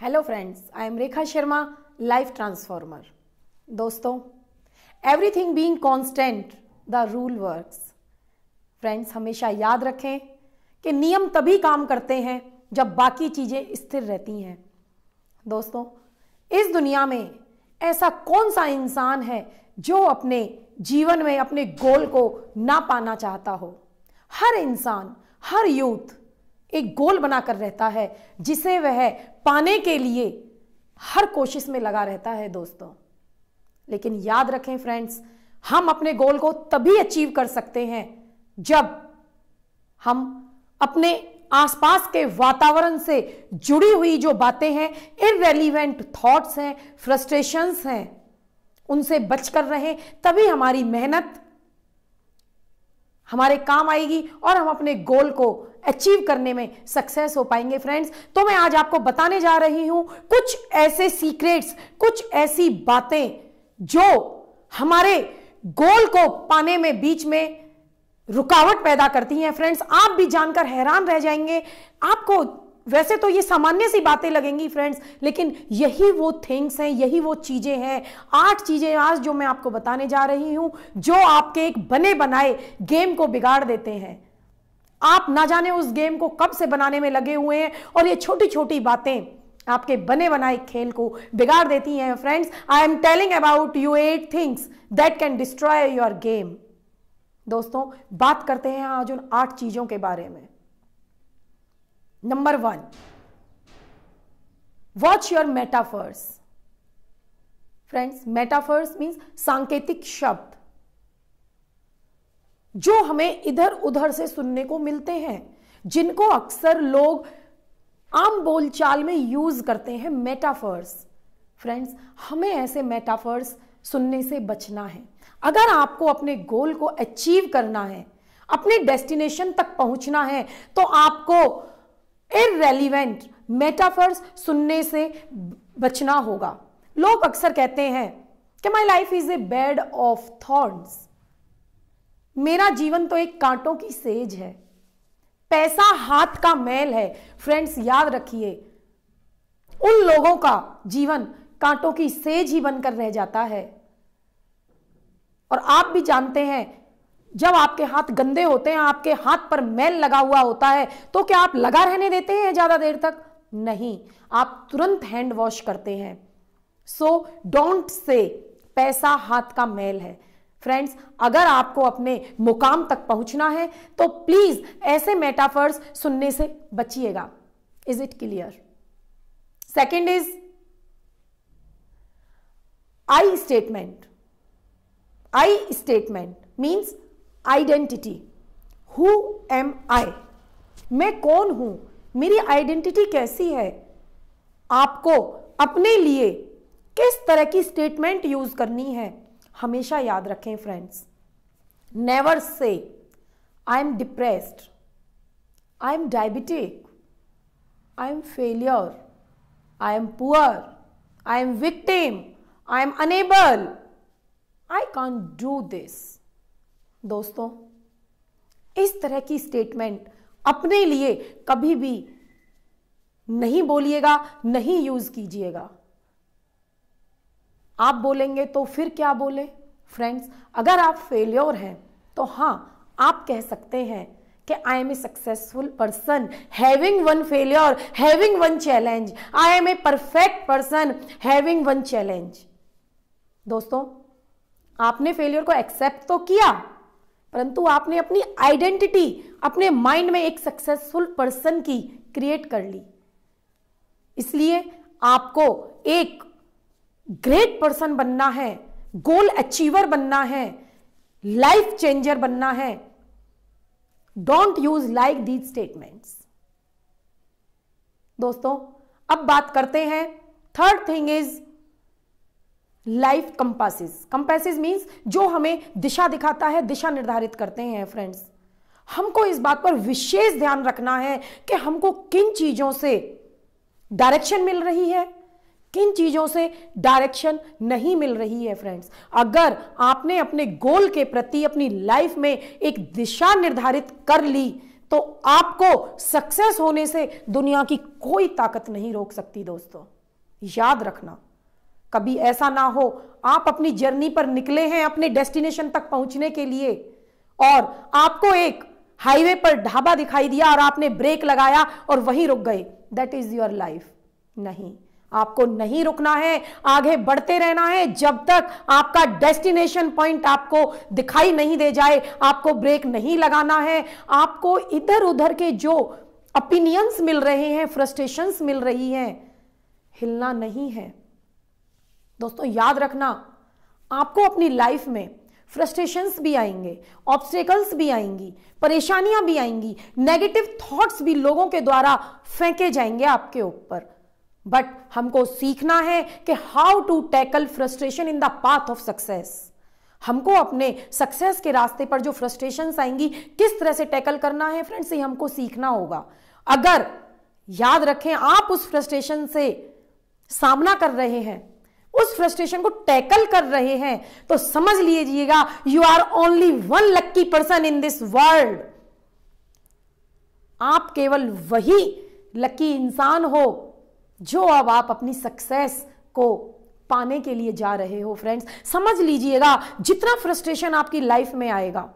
Hello friends, I am Rekha Sharma, life transformer. दोस्तों, everything being constant the rule works. Friends, हमेशा याद रखें कि नियम तभी काम करते हैं जब बाकी चीजें स्थिर रहती हैं। दोस्तों, इस दुनिया में ऐसा कौन सा इंसान है जो अपने जीवन में अपने गोल को ना पाना चाहता हो? हर इंसान, हर यूथ एक गोल बनाकर रहता है जिसे वह पाने के लिए हर कोशिश में लगा रहता है। दोस्तों, लेकिन याद रखें फ्रेंड्स, हम अपने गोल को तभी अचीव कर सकते हैं जब हम अपने आसपास के वातावरण से जुड़ी हुई जो बातें हैं, इररेलीवेंट थॉट्स हैं, फ्रस्ट्रेशंस हैं, उनसे बचकर रहें। तभी हमारी मेहनत हमारे काम आएगी और हम अपने गोल को अचीव करने में सक्सेस हो पाएंगे। फ्रेंड्स, तो मैं आज आपको बताने जा रही हूं कुछ ऐसे सीक्रेट्स, कुछ ऐसी बातें जो हमारे गोल को पाने में बीच में रुकावट पैदा करती हैं। फ्रेंड्स, आप भी जानकर हैरान रह जाएंगे। आपको वैसे तो ये सामान्य सी बातें लगेंगी फ्रेंड्स, लेकिन यही वो थिंग्स हैं, यही वो चीजें हैं। 8 चीजें आज जो मैं आपको बताने जा रही हूं जो आपके एक बने बनाए गेम को बिगाड़ देते हैं। आप ना जाने उस गेम को कब से बनाने में लगे हुए हैं और ये छोटी छोटी बातें आपके बने बनाए खेल को बिगाड़ देती हैं। Friends, I am telling about you 8 things that can destroy your game. दोस्तों, बात करते हैं आज उन 8 चीजों के बारे में। Number 1, watch your metaphors. Friends, metaphors means सांकेतिक शब्द जो हमें इधर उधर से सुनने को मिलते हैं, जिनको अक्सर लोग आम बोलचाल में यूज करते हैं, मेटाफर्स। फ्रेंड्स, हमें ऐसे मेटाफर्स सुनने से बचना है। अगर आपको अपने गोल को अचीव करना है, अपने डेस्टिनेशन तक पहुंचना है, तो आपको इररेलीवेंट मेटाफर्स सुनने से बचना होगा। लोग अक्सर कहते हैं कि my life is a bed of thorns. मेरा जीवन तो एक कांटों की सेज है, पैसा हाथ का मैल है। फ्रेंड्स, याद रखिए, उन लोगों का जीवन कांटों की सेज ही बनकर रह जाता है। और आप भी जानते हैं, जब आपके हाथ गंदे होते हैं, आपके हाथ पर मैल लगा हुआ होता है, तो क्या आप लगा रहने देते हैं ज्यादा देर तक? नहीं, आप तुरंत हैंड वॉश करते हैं। सो डोंट से पैसा हाथ का मैल है। फ्रेंड्स, अगर आपको अपने मुकाम तक पहुंचना है तो प्लीज ऐसे मेटाफर्स सुनने से बचिएगा। Is it clear? Second is I statement. I statement means identity. Who am I? मैं कौन हूं? मेरी आइडेंटिटी कैसी है? आपको अपने लिए किस तरह की स्टेटमेंट यूज करनी है, हमेशा याद रखें friends. Never say I am depressed, I am diabetic, I am failure, I am poor, I am victim, I am unable, I can't do this. दोस्तों, इस तरह की स्टेटमेंट अपने लिए कभी भी नहीं बोलिएगा, नहीं यूज कीजिएगा। आप बोलेंगे तो फिर क्या बोले? फ्रेंड्स, अगर आप फेलियर हैं तो हां, आप कह सकते हैं कि I am a successful person having one failure, having one challenge. I am a perfect person having one challenge. दोस्तों, आपने फेलियर को एक्सेप्ट तो किया, परंतु आपने अपनी आइडेंटिटी अपने माइंड में एक सक्सेसफुल पर्सन की क्रिएट कर ली। इसलिए आपको एक ग्रेट पर्सन बनना है, गोल अचीवर बनना है, लाइफ चेंजर बनना है। Don't use like these statements. दोस्तों, अब बात करते हैं, third thing is life compasses. Compasses means जो हमें दिशा दिखाता है, दिशा निर्धारित करते हैं। फ्रेंड्स, हमको इस बात पर विशेष ध्यान रखना है कि हमको किन चीजों से डायरेक्शन मिल रही है, किन चीजों से डायरेक्शन नहीं मिल रही है। फ्रेंड्स, अगर आपने अपने गोल के प्रति अपनी लाइफ में एक दिशा निर्धारित कर ली तो आपको सक्सेस होने से दुनिया की कोई ताकत नहीं रोक सकती। दोस्तों याद रखना, कभी ऐसा ना हो आप अपनी जर्नी पर निकले हैं अपने डेस्टिनेशन तक पहुंचने के लिए और आपको एक हाईवे पर ढाबा दिखाई दिया और आपने ब्रेक लगाया और वहीं रुक गए। That is your life. नहीं, आपको नहीं रुकना है, आगे बढ़ते रहना है जब तक आपका डेस्टिनेशन पॉइंट आपको दिखाई नहीं दे जाए। आपको ब्रेक नहीं लगाना है। आपको इधर उधर के जो ओपिनियंस मिल रहे हैं, फ्रस्ट्रेशंस मिल रही हैं, हिलना नहीं है। दोस्तों याद रखना, आपको अपनी लाइफ में फ्रस्ट्रेशंस भी आएंगे, ऑब्स्टेकल्स भी आएंगी, परेशानियां भी आएंगी, नेगेटिव थॉट्स भी लोगों के द्वारा फेंके जाएंगे आपके ऊपर। बट हमको सीखना है कि how to tackle frustration in the path of success. हमको अपने सक्सेस के रास्ते पर जो फ्रस्ट्रेशंस आएंगी किस तरह से टैकल करना है फ्रेंड्स, ये हमको सीखना होगा। अगर याद रखें आप उस फ्रस्ट्रेशन से सामना कर रहे हैं, उस फ्रस्ट्रेशन को टैकल कर रहे हैं, तो समझ लीजिएगा you are only one lucky person in this world. आप केवल वही लकी इंसान हो जो अब आप अपनी सक्सेस को पाने के लिए जा रहे हो। फ्रेंड्स समझ लीजिएगा, जितना फ्रस्ट्रेशन आपकी लाइफ में आएगा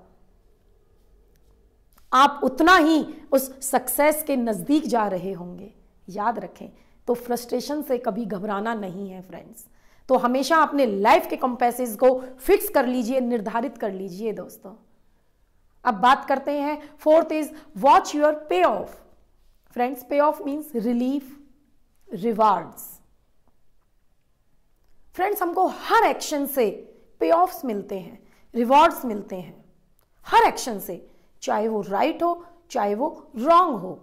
आप उतना ही उस सक्सेस के नजदीक जा रहे होंगे। याद रखें, तो फ्रस्ट्रेशन से कभी घबराना नहीं है फ्रेंड्स। तो हमेशा अपने लाइफ के कंपेसेस को फिक्स कर लीजिए, निर्धारित कर लीजिए। दोस्तों अब बात करते हैं, फोर्थ इज वॉच योर पे of. Friends payoff means relief, rewards. Friends हमको हर एक्शन से पे ऑफ्स मिलते हैं, रिवॉर्ड्स मिलते हैं हर एक्शन से, चाहे वो राइट हो चाहे वो रॉन्ग हो।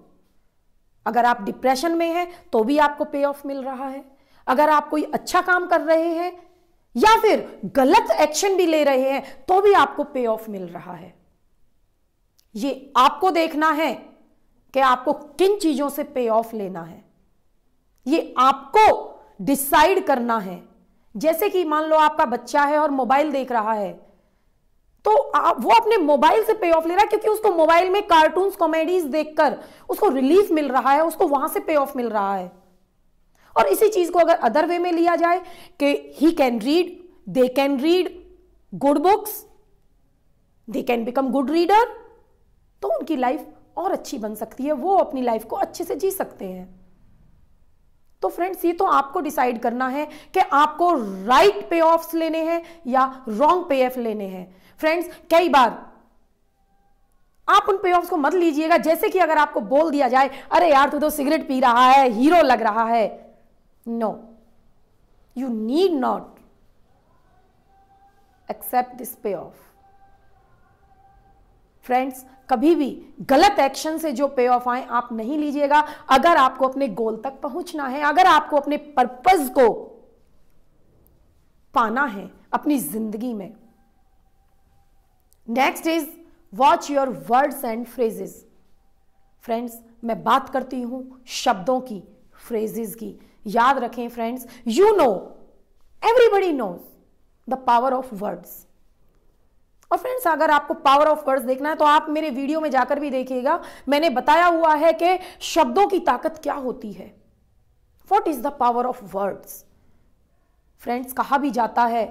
अगर आप डिप्रेशन में हैं तो भी आपको पे ऑफ मिल रहा है। अगर आप कोई अच्छा काम कर रहे हैं या फिर गलत एक्शन भी ले रहे हैं तो भी आपको पे ऑफ मिल रहा है। ये आपको देखना है कि आपको किन चीजों से पे ऑफ लेना है, ये आपको डिसाइड करना है। जैसे कि मान लो आपका बच्चा है और मोबाइल देख रहा है, तो वो अपने मोबाइल से पे ऑफ ले रहा है क्योंकि उसको मोबाइल में कार्टून्स, कॉमेडीज देखकर उसको रिलीफ मिल रहा है, उसको वहां से पे ऑफ मिल रहा है। और इसी चीज को अगर अदर वे में लिया जाए कि he can read, they can read good books, they can become good reader, तो उनकी लाइफ और अच्छी बन सकती है, वो अपनी लाइफ को अच्छे से जी सकते हैं। तो फ्रेंड्स ये तो आपको डिसाइड करना है कि आपको राइट पे ऑफ्स लेने हैं या रॉन्ग पे ऑफ लेने हैं। फ्रेंड्स कई बार आप उन पे ऑफ्स को मत लीजिएगा, जैसे कि अगर आपको बोल दिया जाए अरे यार तू तो सिगरेट पी रहा है, हीरो लग रहा है। No, you need not accept this pay of. Friends कभी भी गलत एक्शन से जो पे ऑफ आए आप नहीं लीजिएगा। अगर आपको अपने गोल तक पहुंचना है, अगर आपको अपने पर्पस को पाना है अपनी जिंदगी में। Next is watch your words and phrases. Friends मैं बात करती हूं शब्दों की, फ्रेजेस की। याद रखें friends, you know, everybody knows the power of words. और फ्रेंड्स अगर आपको पावर ऑफ वर्ड्स देखना है तो आप मेरे वीडियो में जाकर भी देखिएगा, मैंने बताया हुआ है कि शब्दों की ताकत क्या होती है, what is the power of words. Friends कहा भी जाता है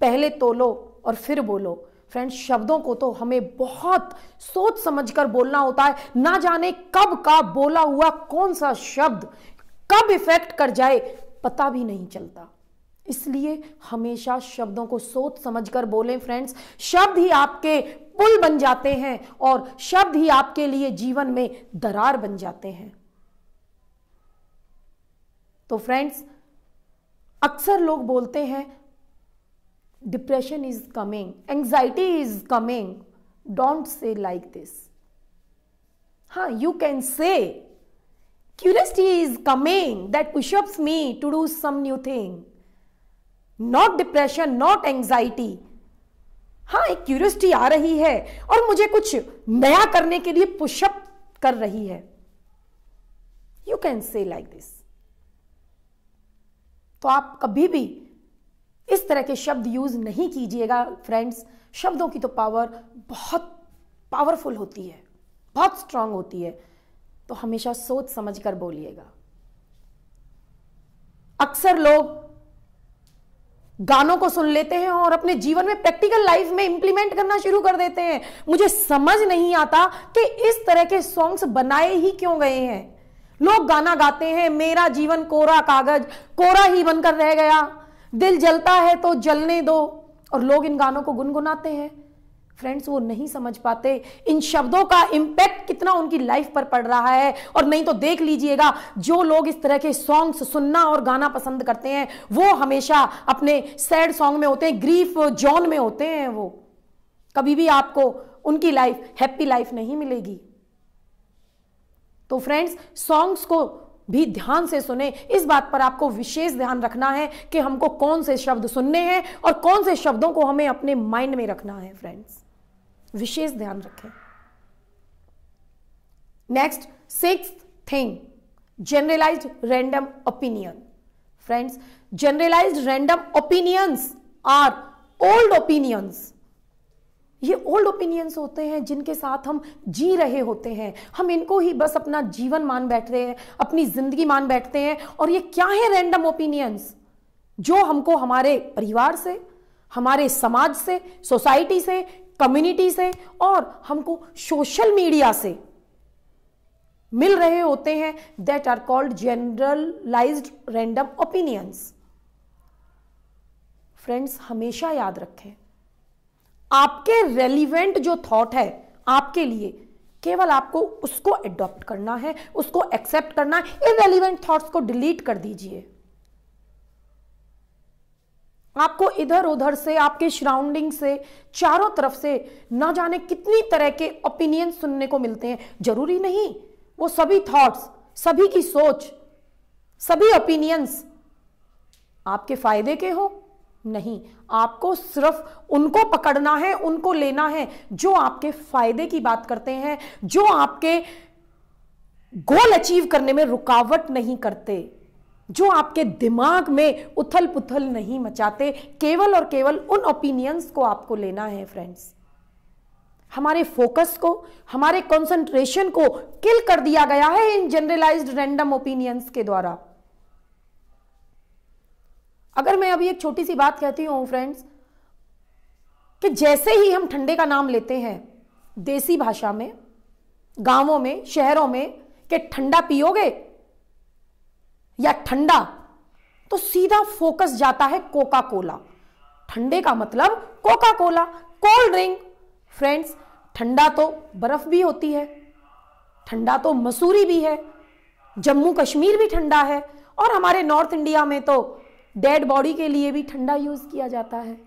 पहले तोलो और फिर बोलो। फ्रेंड्स शब्दों को तो हमें बहुत सोच समझकर बोलना होता है, ना जाने कब का बोला हुआ कौन सा शब्द कब इफेक्ट कर जाए पता भी नहीं चलता। इसलिए हमेशा शब्दों को सोच समझकर बोलें फ्रेंड्स। शब्द ही आपके पुल बन जाते हैं और शब्द ही आपके लिए जीवन में दरार बन जाते हैं। तो फ्रेंड्स अक्सर लोग बोलते हैं depression is coming, anxiety is coming, don't say like this. हाँ, you can say curiosity is coming that pushes me to do some new thing, not depression, not anxiety। हाँ एक क्यूरियोसिटी आ रही है और मुझे कुछ नया करने के लिए पुशअप कर रही है। यू कैन से लाइक दिस। तो आप कभी भी इस तरह के शब्द यूज नहीं कीजिएगा फ्रेंड्स। शब्दों की तो पावर बहुत पावरफुल होती है, बहुत स्ट्रांग होती है, तो हमेशा सोच समझ कर बोलिएगा। अक्सर लोग गानों को सुन लेते हैं और अपने जीवन में प्रैक्टिकल लाइफ में इंप्लीमेंट करना शुरू कर देते हैं। मुझे समझ नहीं आता कि इस तरह के सॉन्ग्स बनाए ही क्यों गए हैं। लोग गाना गाते हैं, मेरा जीवन कोरा कागज, कोरा ही बनकर रह गया, दिल जलता है तो जलने दो, और लोग इन गानों को गुनगुनाते हैं। फ्रेंड्स, वो नहीं समझ पाते इन शब्दों का इंपैक्ट कितना उनकी लाइफ पर पड़ रहा है। और नहीं तो देख लीजिएगा, जो लोग इस तरह के सॉन्ग्स सुनना और गाना पसंद करते हैं वो हमेशा अपने सैड सॉन्ग में होते हैं, ग्रीफ जॉन में होते हैं। वो कभी भी आपको उनकी लाइफ हैप्पी लाइफ नहीं मिलेगी। तो फ्रेंड्स, सॉन्ग्स को भी ध्यान से सुने। इस बात पर आपको विशेष ध्यान रखना है कि हमको कौन से शब्द सुनने हैं और कौन से शब्दों को हमें अपने माइंड में रखना है। फ्रेंड्स, विशेष ध्यान रखें। Next, sixth thing, generalised random opinion. Friends, generalised random opinions are old opinions. ये ओल्ड ओपिनियंस होते हैं जिनके साथ हम जी रहे होते हैं। हम इनको ही बस अपना जीवन मान बैठते हैं, अपनी जिंदगी मान बैठते हैं। और ये क्या है रैंडम ओपिनियंस? जो हमको हमारे परिवार से, हमारे समाज से, सोसाइटी से, कम्युनिटी से और हमको सोशल मीडिया से मिल रहे होते हैं, that are called generalised random opinions. Friends, हमेशा याद रखें, आपके रेलिवेंट जो थॉट है आपके लिए, केवल आपको उसको एडॉप्ट करना है, उसको एक्सेप्ट करना है। इररेलेवेंट थॉट्स को डिलीट कर दीजिए। आपको इधर उधर से, आपके सराउंडिंग से, चारों तरफ से ना जाने कितनी तरह के ओपिनियन सुनने को मिलते हैं। जरूरी नहीं वो सभी थॉट्स, सभी की सोच, सभी ओपिनियंस आपके फायदे के हो। नहीं, आपको सिर्फ उनको पकड़ना है, उनको लेना है जो आपके फायदे की बात करते हैं, जो आपके गोल अचीव करने में रुकावट नहीं करते, जो आपके दिमाग में उथल पुथल नहीं मचाते। केवल और केवल उन ओपिनियंस को आपको लेना है। फ्रेंड्स, हमारे फोकस को, हमारे कंसंट्रेशन को किल कर दिया गया है इन जनरलाइज्ड रैंडम ओपिनियंस के द्वारा। अगर मैं अभी एक छोटी सी बात कहती हूं फ्रेंड्स, कि जैसे ही हम ठंडे का नाम लेते हैं देसी भाषा में, गांवों में, शहरों में, कि ठंडा पियोगे या ठंडा, तो सीधा फोकस जाता है कोका कोला। ठंडे का मतलब Coca Cola, cold drink. Friends, ठंडा तो बर्फ भी होती है, ठंडा तो मसूरी भी है, जम्मू कश्मीर भी ठंडा है, और हमारे नॉर्थ इंडिया में तो डेड बॉडी के लिए भी ठंडा यूज किया जाता है।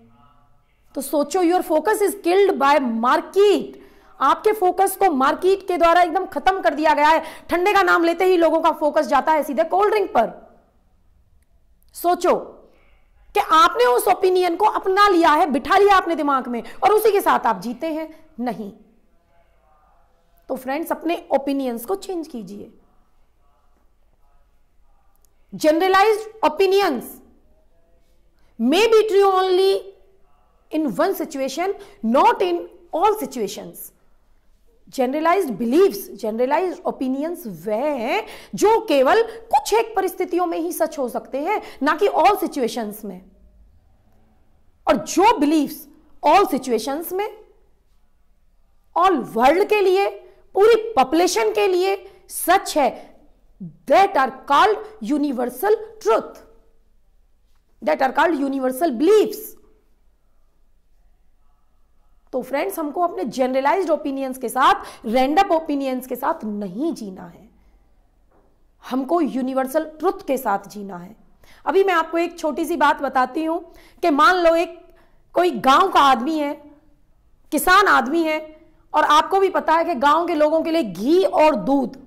तो सोचो, your focus is killed by market. आपके फोकस को मार्केट के द्वारा एकदम खत्म कर दिया गया है। ठंडे का नाम लेते ही लोगों का फोकस जाता है सीधे कोल्ड ड्रिंक पर। सोचो कि आपने उस ओपिनियन को अपना लिया है, बिठा लिया अपने दिमाग में, और उसी के साथ आप जीते हैं। नहीं, तो फ्रेंड्स, अपने ओपिनियंस को चेंज कीजिए। Generalised opinions may be true only in one situation, not in all situations. Generalized beliefs, generalized opinions वह हैं जो केवल कुछ एक परिस्थितियों में ही सच हो सकते हैं, ना कि all situations में। और जो beliefs all situations में, all world के लिए, पूरी population के लिए सच है, that are called universal truth. That are called universal beliefs. तो फ्रेंड्स, हमको अपने जनरलाइज्ड ओपिनियंस के साथ, रैंडम ओपिनियंस के साथ नहीं जीना है, हमको यूनिवर्सल ट्रुथ के साथ जीना है। अभी मैं आपको एक छोटी सी बात बताती हूं कि मान लो एक कोई गांव का आदमी है, किसान आदमी है, और आपको भी पता है कि गांव के लोगों के लिए घी और दूध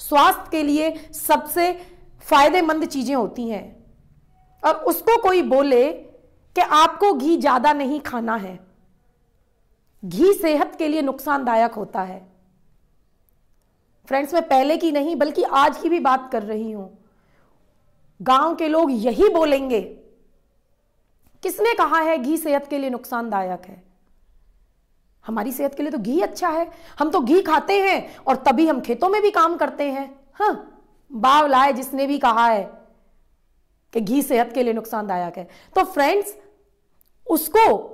स्वास्थ्य के लिए सबसे फायदेमंद चीजें होती हैं, और उसको कोई बोले कि आपको घी ज्यादा नहीं खाना है, घी सेहत के लिए नुकसानदायक होता है। फ्रेंड्स, मैं पहले की नहीं बल्कि आज की भी बात कर रही हूं। गांव के लोग यही बोलेंगे, किसने कहा है घी सेहत के लिए नुकसानदायक है? हमारी सेहत के लिए तो घी अच्छा है, हम तो घी खाते हैं और तभी हम खेतों में भी काम करते हैं। हाँ, बाव लाए जिसने भी कहा है कि घी सेहत के लिए नुकसानदायक है। तो फ्रेंड्स, उसको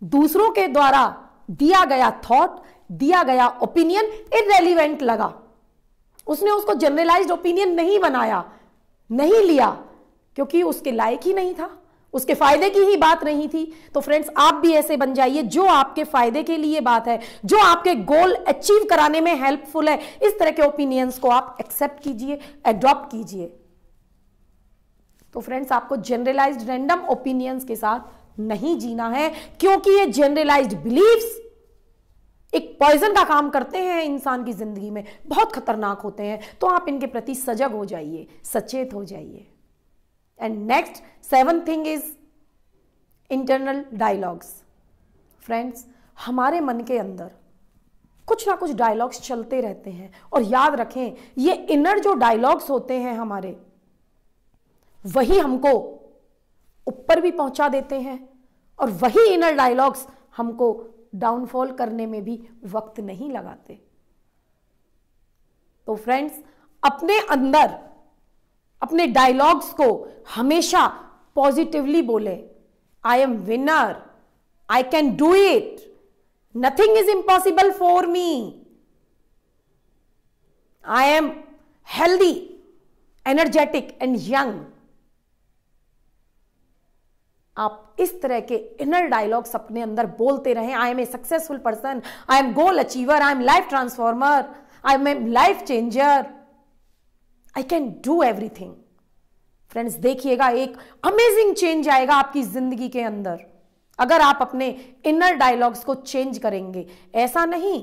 दूसरों के द्वारा दिया गया थॉट, दिया गया ओपिनियन इररेलेवेंट लगा। उसने उसको जनरलाइज्ड ओपिनियन नहीं बनाया, नहीं लिया, क्योंकि उसके लायक ही नहीं था, उसके फायदे की ही बात नहीं थी। तो फ्रेंड्स, आप भी ऐसे बन जाइए जो आपके फायदे के लिए बात है, जो आपके गोल अचीव कराने में हेल्पफुल है। इस तरह के ओपिनियंस को आप एक्सेप्ट कीजिए, एडॉप्ट कीजिए। तो फ्रेंड्स, आपको जनरलाइज्ड रैंडम ओपिनियंस के साथ नहीं जीना है, क्योंकि ये जनरलाइज्ड बिलीफ्स एक पॉइजन का काम करते हैं इंसान की जिंदगी में, बहुत खतरनाक होते हैं। तो आप इनके प्रति सजग हो जाइए, सचेत हो जाइए। And next 7th thing is internal dialogues. Friends, हमारे मन के अंदर कुछ ना कुछ डायलॉग्स चलते रहते हैं, और याद रखें, ये इनर जो डायलॉग्स होते हैं हमारे, वही हमको ऊपर भी पहुंचा देते हैं, और वही इनर डायलॉग्स हमको डाउनफॉल करने में भी वक्त नहीं लगाते। तो फ्रेंड्स, अपने अंदर अपने डायलॉग्स को हमेशा पॉजिटिवली बोले। I am winner, I can do it, nothing is impossible for me, I am healthy, energetic and young. आप इस तरह के इनर डायलॉग्स अपने अंदर बोलते रहें। I am a successful person, I am goal achiever, I am life transformer, I am life changer, I can do everything. Friends, देखिएगा एक अमेजिंग चेंज आएगा आपकी जिंदगी के अंदर, अगर आप अपने इनर डायलॉग्स को चेंज करेंगे। ऐसा नहीं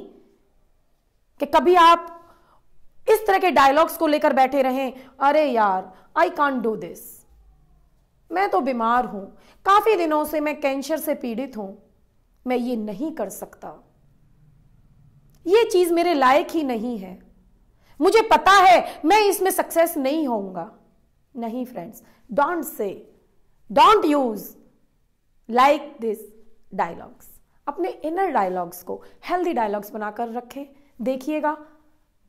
कि कभी आप इस तरह के डायलॉग्स को लेकर बैठे रहें, अरे यार आई कांट डू दिस, मैं तो बीमार हूं, काफी दिनों से मैं कैंसर से पीड़ित हूं, मैं ये नहीं कर सकता, ये चीज मेरे लायक ही नहीं है, मुझे पता है मैं इसमें सक्सेस नहीं होऊंगा। नहीं friends, don't say, don't use like this dialogues. अपने इनर डायलॉग्स को हेल्दी डायलॉग्स बनाकर रखें। देखिएगा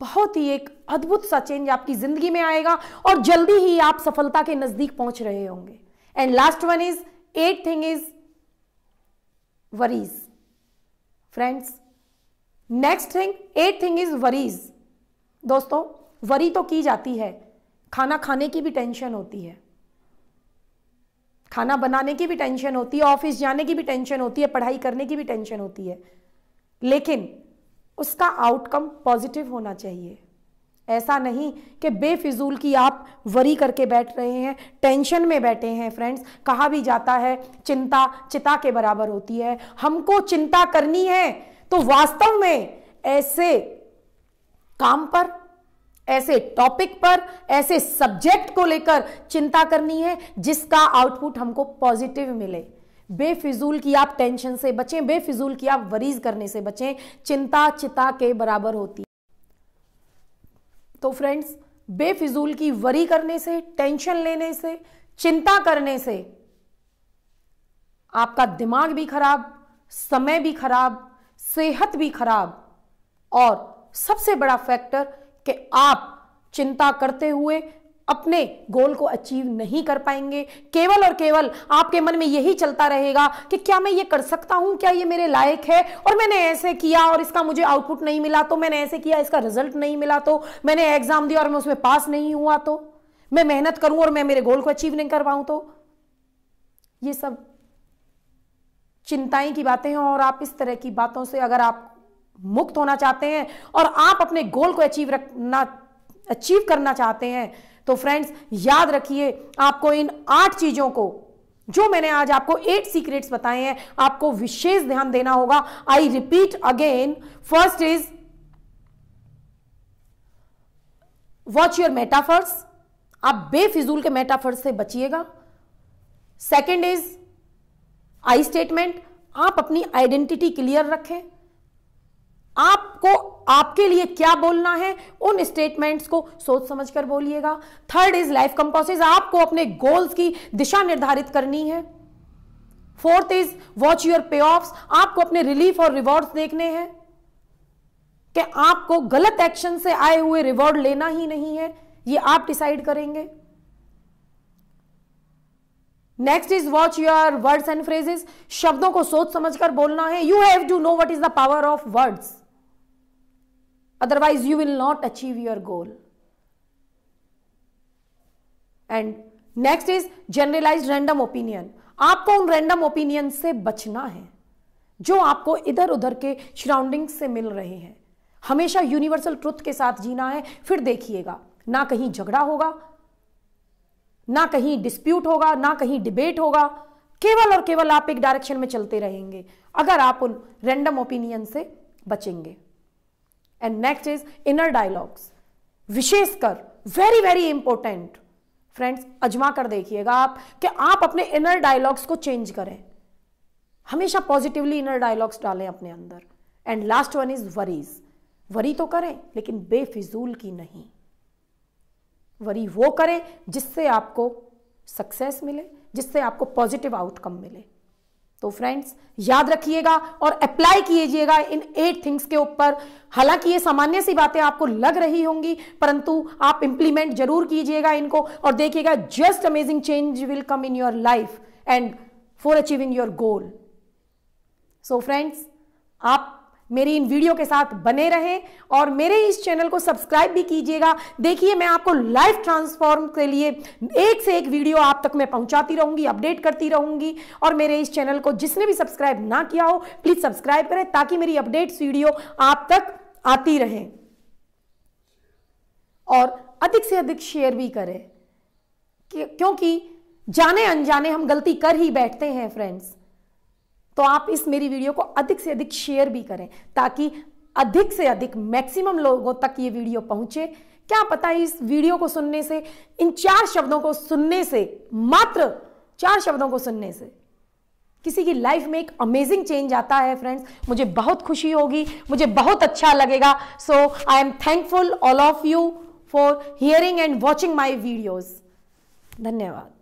बहुत ही एक अद्भुत सा चेंज आपकी जिंदगी में आएगा, और जल्दी ही आप सफलता के नजदीक पहुंच रहे होंगे। And last one is 8th thing is worries. Friends, next thing 8th thing is worries. दोस्तों, वरी तो की जाती है, खाना खाने की भी टेंशन होती है, खाना बनाने की भी टेंशन होती है, ऑफिस जाने की भी टेंशन होती है, पढ़ाई करने की भी टेंशन होती है, लेकिन उसका आउटकम पॉजिटिव होना चाहिए। ऐसा नहीं कि बेफिजूल की आप वरी करके बैठ रहे हैं, टेंशन में बैठे हैं। फ्रेंड्स, कहा भी जाता है चिंता चिता के बराबर होती है। हमको चिंता करनी है तो वास्तव में ऐसे काम पर, ऐसे टॉपिक पर, ऐसे सब्जेक्ट को लेकर चिंता करनी है जिसका आउटपुट हमको पॉजिटिव मिले। बेफिजूल की आप टेंशन से बचें, बेफिजूल की आप वरीज करने से बचें। चिंता चिता के बराबर होती है। तो फ्रेंड्स, बेफिजूल की वरी करने से, टेंशन लेने से, चिंता करने से आपका दिमाग भी खराब, समय भी खराब, सेहत भी खराब, और सबसे बड़ा फैक्टर कि आप चिंता करते हुए अपने गोल को अचीव नहीं कर पाएंगे। केवल और केवल आपके मन में यही चलता रहेगा कि क्या मैं ये कर सकता हूं, क्या ये मेरे लायक है, और मैंने ऐसे किया और इसका मुझे आउटपुट नहीं मिला तो, मैंने ऐसे किया इसका रिजल्ट नहीं मिला तो, मैंने एग्जाम दिया और मैं उसमें पास नहीं हुआ तो, मैं मेहनत करूं और मैं मेरे गोल को अचीव नहीं कर पाऊं तो। ये सब चिंताएं की बातें हैं, और आप इस तरह की बातों से अगर आप मुक्त होना चाहते हैं और आप अपने गोल को अचीव करना चाहते हैं, तो फ्रेंड्स याद रखिए, आपको इन 8 चीजों को, जो मैंने आज आपको 8 सीक्रेट्स बताए हैं, आपको विशेष ध्यान देना होगा। I repeat again, first is watch your metaphors, आप बेफिजूल के मेटाफर्स से बचिएगा। सेकेंड इज आई स्टेटमेंट, आप अपनी आइडेंटिटी क्लियर रखें, आपको आपके लिए क्या बोलना है उन स्टेटमेंट्स को सोच समझकर बोलिएगा। थर्ड इज लाइफ कंपासेस, आपको अपने गोल्स की दिशा निर्धारित करनी है। फोर्थ इज वॉच योर पे ऑफ्स। आपको अपने रिलीफ और रिवॉर्ड्स देखने हैं कि आपको गलत एक्शन से आए हुए रिवॉर्ड लेना ही नहीं है, ये आप डिसाइड करेंगे। Next is watch your words and phrases. शब्दों को सोच समझकर बोलना है। You have to know what is the power of words, otherwise you will not achieve your goal. And next is generalised random opinion. आपको उन random opinion से बचना है जो आपको इधर उधर के सराउंडिंग से मिल रहे हैं। हमेशा यूनिवर्सल ट्रुथ के साथ जीना है। फिर देखिएगा, ना कहीं झगड़ा होगा, ना कहीं डिस्प्यूट होगा, ना कहीं डिबेट होगा, केवल और केवल आप एक डायरेक्शन में चलते रहेंगे अगर आप उन रैंडम ओपिनियन से बचेंगे। And next is inner dialogues. विशेषकर वेरी वेरी इंपॉर्टेंट फ्रेंड्स, अजमा कर देखिएगा आप कि आप अपने इनर डायलॉग्स को चेंज करें। हमेशा पॉजिटिवली इनर डायलॉग्स डालें अपने अंदर। And last one is worries. Worry तो करें लेकिन बेफिजूल की नहीं। वरी वो करें जिससे आपको सक्सेस मिले, जिससे आपको पॉजिटिव आउटकम मिले। तो फ्रेंड्स याद रखिएगा और अप्लाई कीजिएगा इन 8 थिंग्स के ऊपर। हालांकि ये सामान्य सी बातें आपको लग रही होंगी, परंतु आप इंप्लीमेंट जरूर कीजिएगा इनको और देखिएगा just amazing change will come in your life and for achieving your goal. So friends, आप मेरी इन वीडियो के साथ बने रहें और मेरे इस चैनल को सब्सक्राइब भी कीजिएगा। देखिए, मैं आपको लाइफ ट्रांसफॉर्म के लिए एक से एक वीडियो आप तक मैं पहुंचाती रहूंगी, अपडेट करती रहूंगी। और मेरे इस चैनल को जिसने भी सब्सक्राइब ना किया हो प्लीज सब्सक्राइब करें ताकि मेरी अपडेट्स वीडियो आप तक आती रहे। और अधिक से अधिक शेयर भी करें क्योंकि जाने अनजाने हम गलती कर ही बैठते हैं फ्रेंड्स। तो आप इस मेरी वीडियो को अधिक से अधिक शेयर भी करें ताकि अधिक से अधिक मैक्सिमम लोगों तक ये वीडियो पहुंचे। क्या पता इस वीडियो को सुनने से, इन 4 शब्दों को सुनने से, मात्र 4 शब्दों को सुनने से किसी की लाइफ में एक अमेजिंग चेंज आता है फ्रेंड्स। मुझे बहुत खुशी होगी, मुझे बहुत अच्छा लगेगा। So I am thankful all of you for hearing and watching my videos. धन्यवाद।